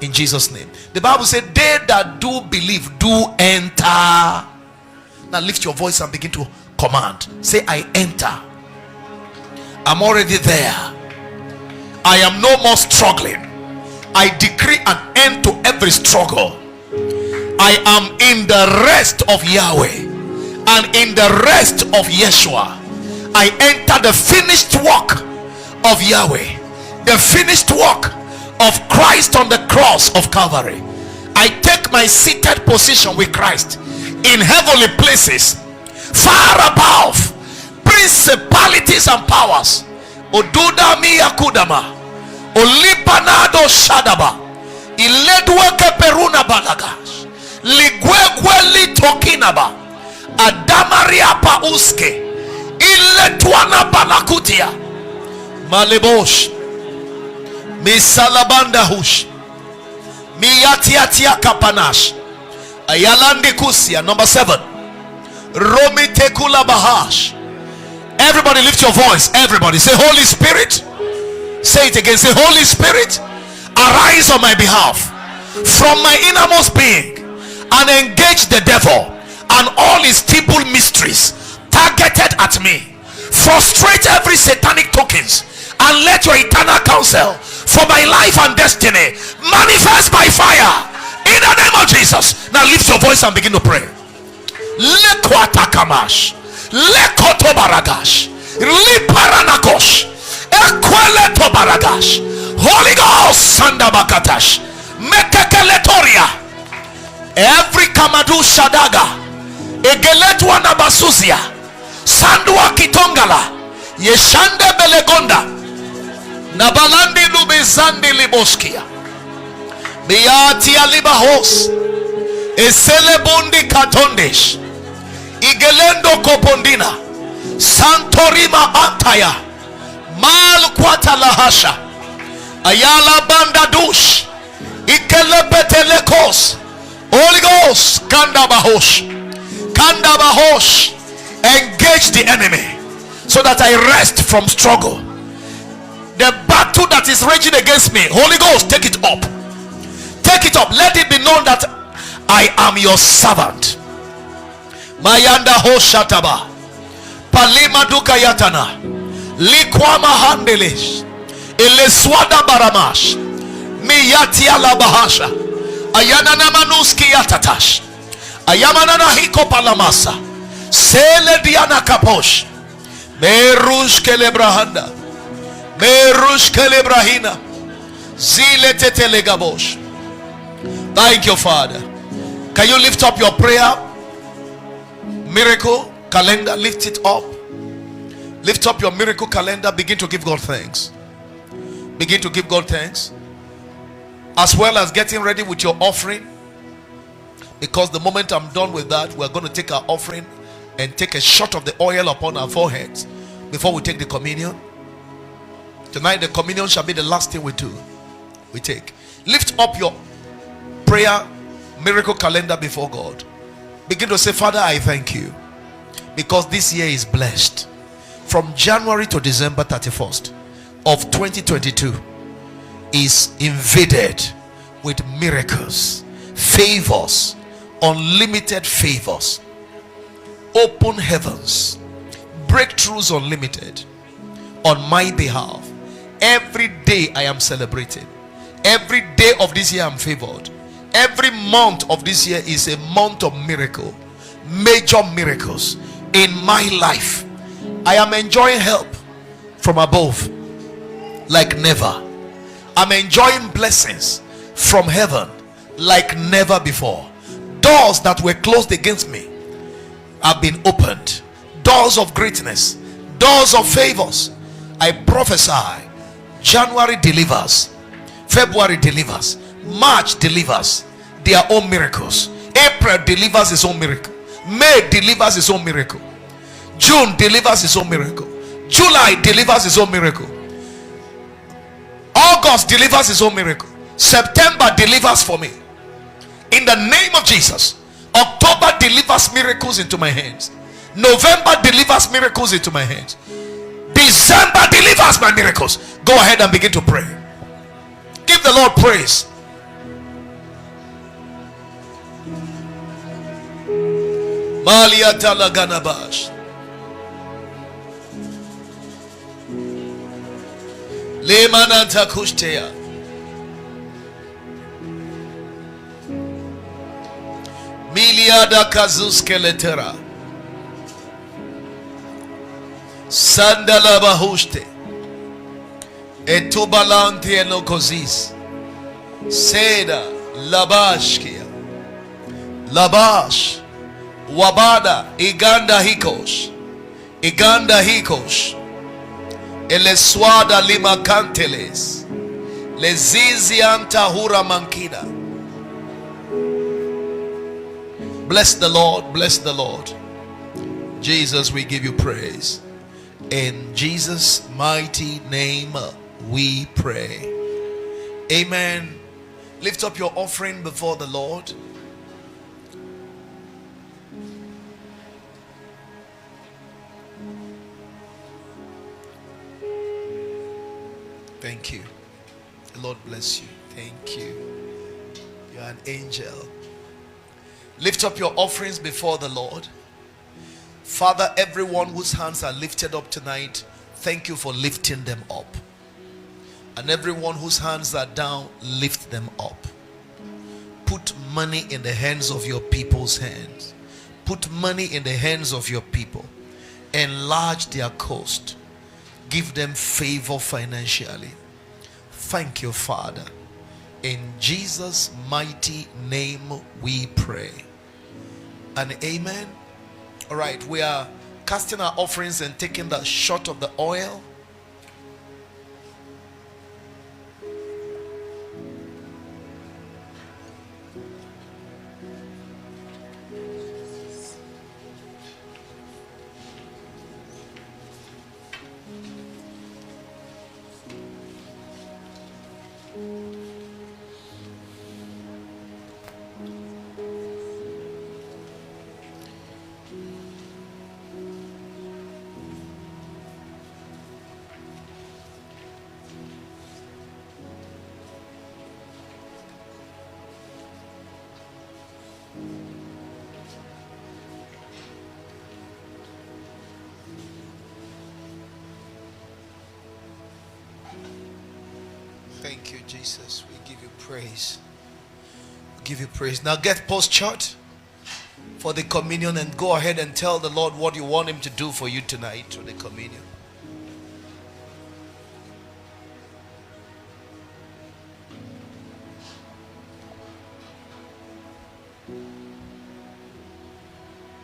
in Jesus' name. The Bible said, they that do believe do enter. Now lift your voice and begin to command. Say, I enter. I'm already there. I am no more struggling. I decree an end to every struggle. I am in the rest of Yahweh and in the rest of Yeshua. I enter the finished work of Yahweh, the finished work of Christ on the cross of Calvary. I take my seated position with Christ in heavenly places, far above principalities and powers. Oduda miya kudama, olipanado shadaba, iledweke peruna balagash, ligwegweli tokinaba, adamaria pauske, iletwana balakutia, malebosh, misalabanda hush, miyatiatia kapanash, ayalandi kusia. Number 7, romi tekula bahash. Everybody lift your voice. Everybody say, Holy Spirit. Say it again. Say, Holy Spirit, arise on my behalf from my innermost being and engage the devil and all his feeble mysteries targeted at me. Frustrate every satanic tokens and let your eternal counsel for my life and destiny manifest by fire in the name of Jesus. Now lift your voice and begin to pray. Lekwatakamash, lekoto baragash, liparanakosh, ekweleto baragash, Holy Ghost sandabakatash, mekekeletoria. Every kamadu shadaga, egeletwa na basuzia, sandua kitongala, yeshande belegonda, nabalandi lubezandi liboskia, biyati alibahos, eselebundi katondesh, igelendo kopondina, santorima antaya, malkwata lahasha, ayala banda dush, ikelebetelekos. Holy Ghost, kandabahosh, kandabahosh, engage the enemy so that I rest from struggle. The battle that is raging against me, Holy Ghost, take it up. Take it up. Let it be known that I am your servant. Mayanda hoshataba, palima duka yatana, likwama handelish, ileswada baramash, miyati ala bahasha, ayana namanuski yatatash, ayamana na hiko palamasa, sele diana kaposh, merush kelebrahanda, merush kelebrahina, zile tetelegabosh. Thank you, Father. Can you lift up your prayer miracle calendar? Lift it up. Lift up your miracle calendar. Begin to give God thanks. Begin to give God thanks, as well as getting ready with your offering, because the moment I'm done with that, we're going to take our offering and take a shot of the oil upon our foreheads before we take the communion. Tonight the communion shall be the last thing we do. We take. Lift up your prayer miracle calendar before God. Begin to say, Father, I thank you because this year is blessed. From January to December 31st of 2022 is invaded with miracles, favors, unlimited favors, open heavens, breakthroughs unlimited on my behalf. Every day I am celebrating. Every day of this year I'm favored. Every month of this year is a month of miracle, major miracles in my life. I am enjoying help from above like never. I'm enjoying blessings from heaven like never before. Doors that were closed against me have been opened. Doors of greatness, doors of favors. I prophesy, January delivers, February delivers, March delivers their own miracles, April delivers his own miracle, May delivers his own miracle, June delivers his own miracle, July delivers his own miracle, August delivers his own miracle, September delivers for me in the name of Jesus. October delivers miracles into my hands, November delivers miracles into my hands, December delivers my miracles. Go ahead and begin to pray. Give the Lord praise. Maliata laganabash. Lemananta kustea. Miliada kazuskeletera. Sandala bahuste. Etubalante enokozis. Seda labashkia. Labash. Wabada iganda hikos. Iganda hikos. Eleswada lima canteles. Lezizi anta hura mankida. Bless the Lord, bless the Lord. Jesus, we give you praise. In Jesus' mighty name we pray. Amen. Lift up your offering before the Lord. Thank you. The Lord bless you. Thank you. You are an angel. Lift up your offerings before the Lord. Father, everyone whose hands are lifted up tonight, thank you for lifting them up. And everyone whose hands are down, lift them up. Put money in the hands of your people's hands. Put money in the hands of your people. Enlarge their coast. Give them favor financially. Thank you, Father. In Jesus' mighty name we pray. And amen. All right, we are casting our offerings and taking the shot of the oil. Thank you, Jesus. We give you praise. We give you praise. Now get postured for the communion and go ahead and tell the Lord what you want him to do for you tonight through the communion.